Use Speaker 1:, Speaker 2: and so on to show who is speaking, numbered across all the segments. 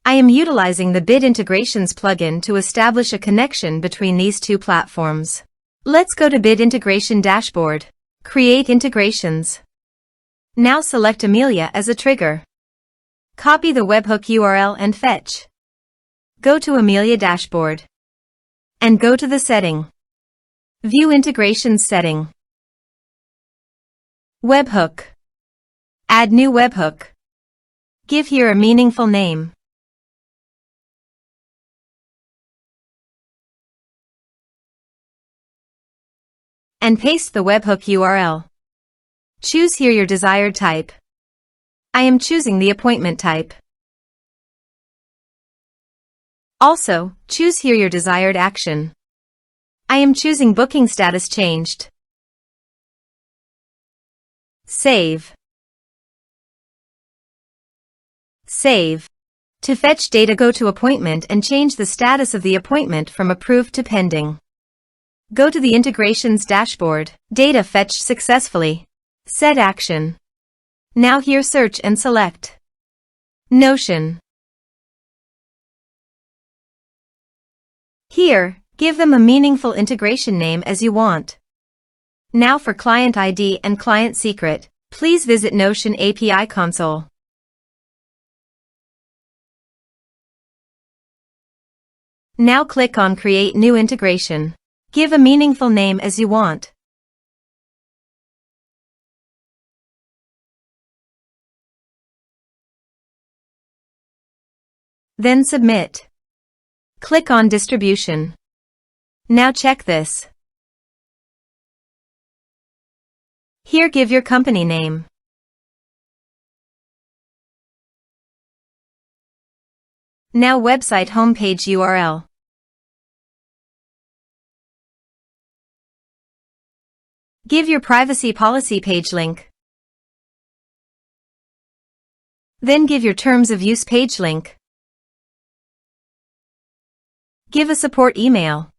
Speaker 1: I am utilizing the Bit Integrations plugin to establish a connection between these two platforms. Let's go to Bit Integration Dashboard. Create integrations. Now select Amelia as a trigger. Copy the webhook URL and fetch. Go to Amelia Dashboard. And go to the setting. View Integrations setting. Webhook. Add new webhook. Give here a meaningful name. And paste the webhook URL. Choose here your desired type. I am choosing the appointment type. Also, choose here your desired action. I am choosing booking status changed. Save. Save. To fetch data, go to Appointment and change the status of the appointment from approved to pending. Go to the Integrations Dashboard. Data fetched successfully. Set action. Now here search and select Notion. Here, give them a meaningful integration name as you want. Now for client ID and client secret, please visit Notion API console. Now click on Create New Integration. Give a meaningful name as you want. Then submit. Click on Distribution. Now check this. Here give your company name. Now website homepage URL. Give your privacy policy page link. Then give your terms of use page link. Give a support email.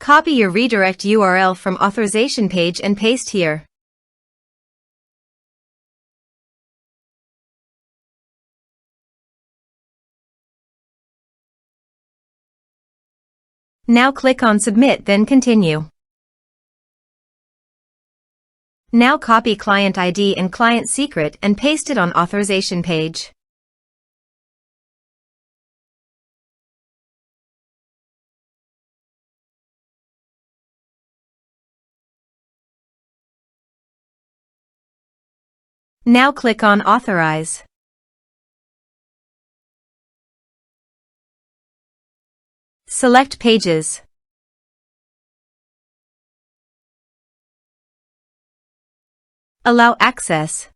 Speaker 1: Copy your redirect URL from authorization page and paste here. Now click on Submit, then Continue. Now copy client ID and client secret and paste it on authorization page. Now click on Authorize. Select Pages. Allow access.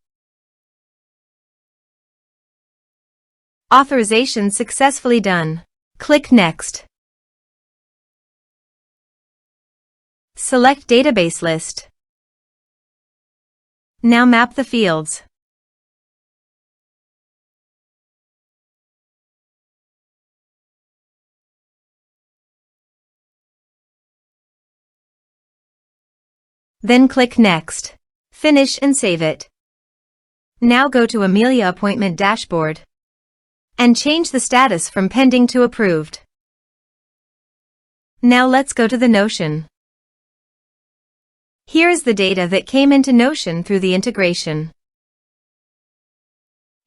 Speaker 1: Authorization successfully done. Click Next. Select Database List. Now map the fields. Then click Next. Finish and save it. Now go to Amelia Appointment Dashboard and change the status from pending to approved. Now let's go to the Notion. Here is the data that came into Notion through the integration.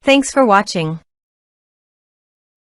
Speaker 1: Thanks for watching.